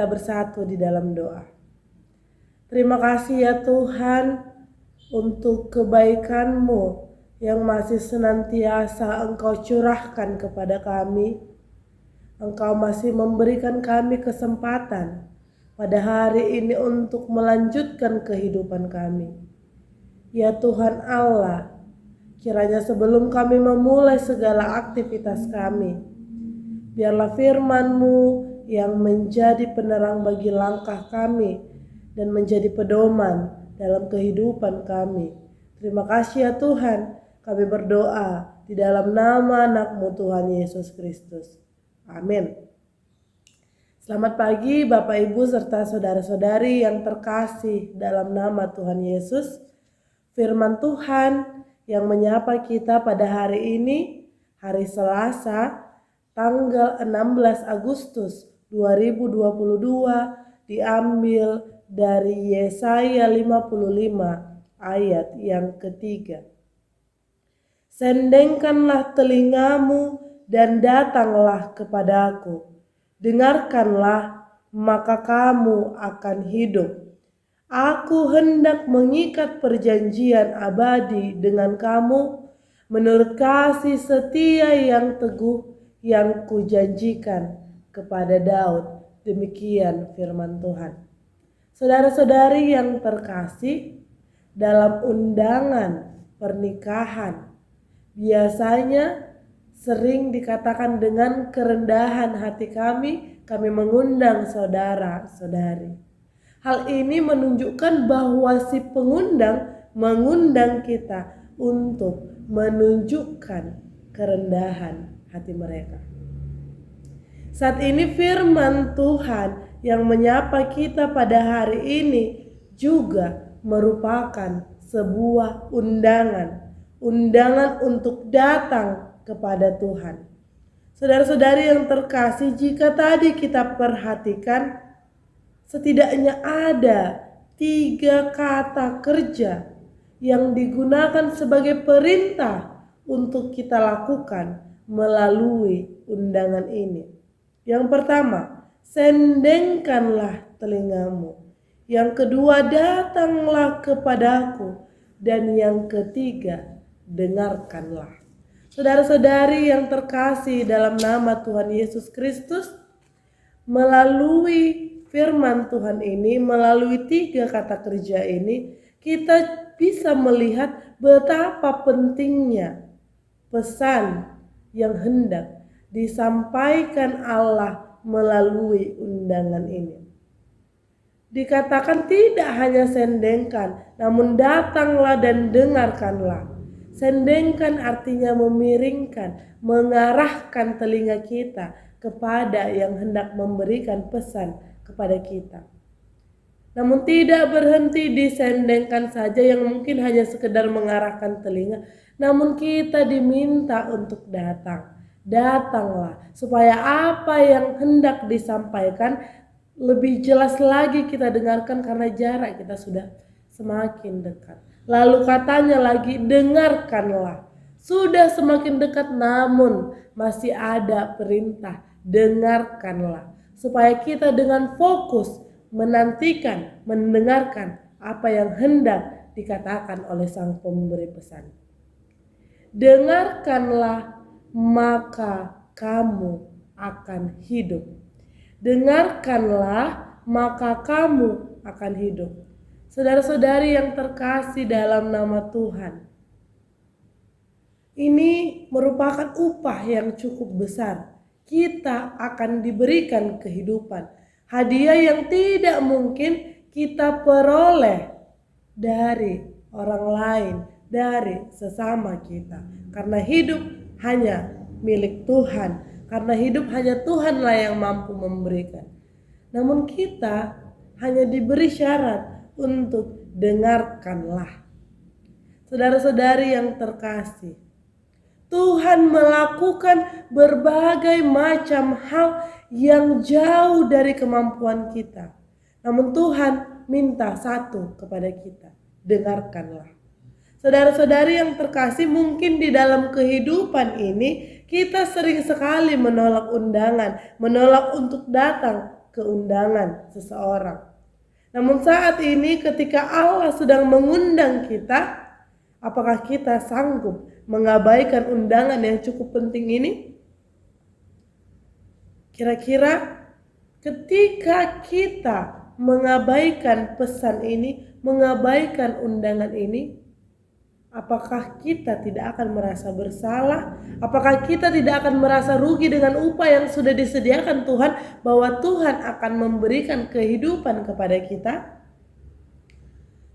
kita bersatu di dalam doa. Terima kasih ya Tuhan untuk kebaikan-Mu yang masih senantiasa Engkau curahkan kepada kami. Engkau masih memberikan kami kesempatan pada hari ini untuk melanjutkan kehidupan kami. Ya Tuhan Allah, kiranya sebelum kami memulai segala aktivitas kami, biarlah firman-Mu yang menjadi penerang bagi langkah kami dan menjadi pedoman dalam kehidupan kami. Terima kasih ya Tuhan, kami berdoa di dalam nama anak-Mu Tuhan Yesus Kristus. Amin. Selamat pagi Bapak Ibu serta saudara-saudari yang terkasih dalam nama Tuhan Yesus. Firman Tuhan yang menyapa kita pada hari ini, hari Selasa, tanggal 16 Agustus 2022, diambil dari Yesaya 55 ayat yang ketiga. Sendengkanlah telingamu dan datanglah kepadaku. Dengarkanlah, maka kamu akan hidup. Aku hendak mengikat perjanjian abadi dengan kamu menurut kasih setia yang teguh yang kujanjikan kepada Daud. Demikian firman Tuhan. Saudara-saudari yang terkasih, dalam undangan pernikahan biasanya sering dikatakan dengan kerendahan hati kami mengundang saudara-saudari. Hal ini menunjukkan bahwa si pengundang mengundang kita untuk menunjukkan kerendahan hati mereka. Saat ini firman Tuhan yang menyapa kita pada hari ini juga merupakan sebuah undangan untuk datang kepada Tuhan. Saudara-saudari yang terkasih, jika tadi kita perhatikan, setidaknya ada 3 kata kerja yang digunakan sebagai perintah untuk kita lakukan melalui undangan ini. Yang pertama, sendengkanlah telingamu. Yang kedua, datanglah kepadaku. Dan yang ketiga, dengarkanlah. Saudara-saudari yang terkasih dalam nama Tuhan Yesus Kristus, melalui firman Tuhan ini, melalui 3 kata kerja ini, kita bisa melihat betapa pentingnya pesan yang hendak disampaikan Allah melalui undangan ini. Dikatakan tidak hanya sendengkan, namun datanglah dan dengarkanlah. Sendengkan artinya memiringkan, mengarahkan telinga kita kepada yang hendak memberikan pesan kepada kita. Namun tidak berhenti disendengkan saja yang mungkin hanya sekedar mengarahkan telinga, namun kita diminta untuk datang. Datanglah supaya apa yang hendak disampaikan lebih jelas lagi kita dengarkan karena jarak kita sudah semakin dekat. Lalu katanya lagi, dengarkanlah. Sudah semakin dekat namun masih ada perintah, dengarkanlah. Supaya kita dengan fokus menantikan, mendengarkan apa yang hendak dikatakan oleh sang pemberi pesan. Dengarkanlah, maka kamu akan hidup. Dengarkanlah, maka kamu akan hidup. Saudara-saudari yang terkasih dalam nama Tuhan, ini merupakan upah yang cukup besar. Kita akan diberikan kehidupan, hadiah yang tidak mungkin kita peroleh dari orang lain, dari sesama kita. Karena hidup hanya milik Tuhan, karena hidup hanya Tuhanlah yang mampu memberikan. Namun kita hanya diberi syarat untuk dengarkanlah. Saudara-saudari yang terkasih, Tuhan melakukan berbagai macam hal yang jauh dari kemampuan kita. Namun Tuhan minta satu kepada kita, dengarkanlah. Saudara-saudari yang terkasih, mungkin di dalam kehidupan ini kita sering sekali menolak undangan, menolak untuk datang keundangan seseorang. Namun saat ini ketika Allah sedang mengundang kita, apakah kita sanggup mengabaikan undangan yang cukup penting ini? Kira-kira ketika kita mengabaikan pesan ini, mengabaikan undangan ini, apakah kita tidak akan merasa bersalah? Apakah kita tidak akan merasa rugi dengan upah yang sudah disediakan Tuhan, bahwa Tuhan akan memberikan kehidupan kepada kita?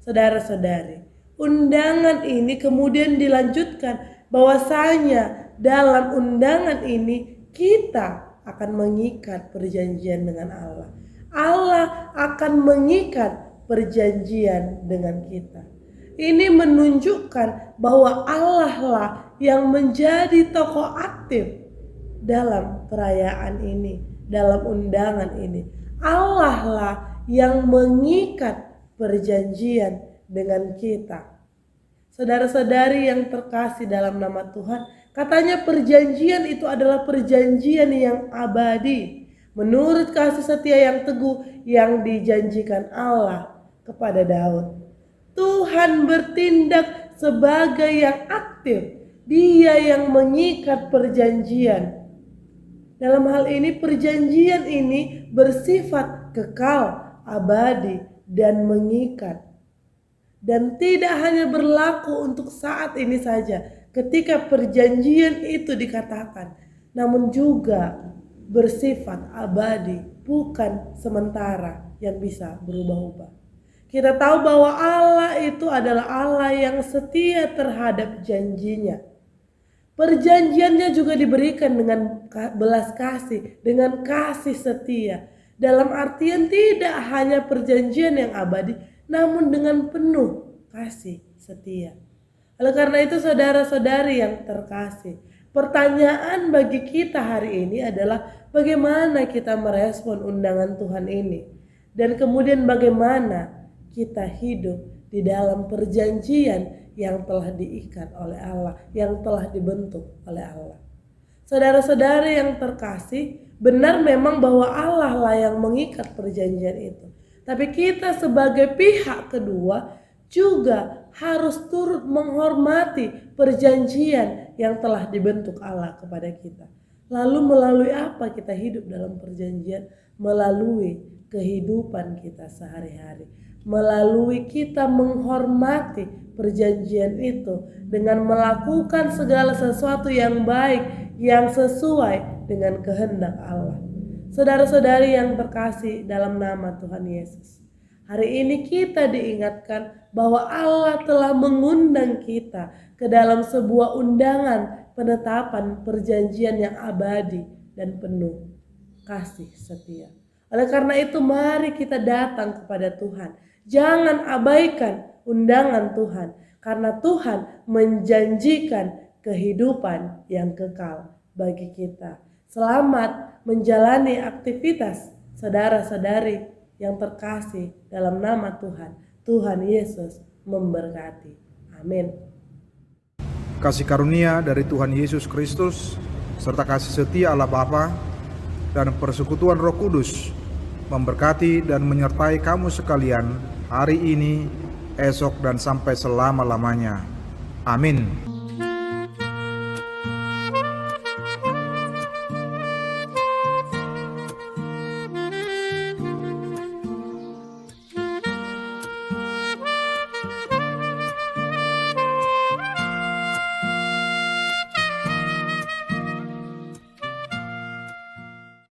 Saudara-saudari, undangan ini kemudian dilanjutkan bahwasanya dalam undangan ini kita akan mengikat perjanjian dengan Allah. Allah akan mengikat perjanjian dengan kita. Ini menunjukkan bahwa Allah lah yang menjadi tokoh aktif dalam perayaan ini, dalam undangan ini. Allah lah yang mengikat perjanjian dengan kita. Saudara-saudari yang terkasih dalam nama Tuhan, katanya perjanjian itu adalah perjanjian yang abadi. Menurut kasih setia yang teguh yang dijanjikan Allah kepada Daud. Tuhan bertindak sebagai yang aktif. Dia yang mengikat perjanjian. Dalam hal ini perjanjian ini bersifat kekal, abadi, dan mengikat. Dan tidak hanya berlaku untuk saat ini saja ketika perjanjian itu dikatakan, namun juga bersifat abadi, bukan sementara yang bisa berubah-ubah. Kita tahu bahwa Allah itu adalah Allah yang setia terhadap janjinya. Perjanjiannya juga diberikan dengan belas kasih, dengan kasih setia. Dalam artian tidak hanya perjanjian yang abadi, namun dengan penuh kasih setia. Oleh karena itu saudara-saudari yang terkasih, pertanyaan bagi kita hari ini adalah bagaimana kita merespon undangan Tuhan ini. Dan kemudian bagaimana kita hidup di dalam perjanjian yang telah diikat oleh Allah, yang telah dibentuk oleh Allah. Saudara-saudari yang terkasih, benar memang bahwa Allah lah yang mengikat perjanjian itu. Tapi kita sebagai pihak kedua juga harus turut menghormati perjanjian yang telah dibentuk Allah kepada kita. Lalu melalui apa kita hidup dalam perjanjian? Melalui kehidupan kita sehari-hari. Melalui kita menghormati perjanjian itu dengan melakukan segala sesuatu yang baik, yang sesuai dengan kehendak Allah. Saudara-saudari yang terkasih dalam nama Tuhan Yesus, hari ini kita diingatkan bahwa Allah telah mengundang kita ke dalam sebuah undangan penetapan perjanjian yang abadi dan penuh kasih setia. Oleh karena itu mari kita datang kepada Tuhan. Jangan abaikan undangan Tuhan, karena Tuhan menjanjikan kehidupan yang kekal bagi kita. Selamat menjalani aktivitas saudara-saudari yang terkasih dalam nama Tuhan. Tuhan Yesus memberkati. Amin. Kasih karunia dari Tuhan Yesus Kristus serta kasih setia Allah Bapa dan persekutuan Roh Kudus memberkati dan menyertai kamu sekalian hari ini, esok, dan sampai selama-lamanya. Amin.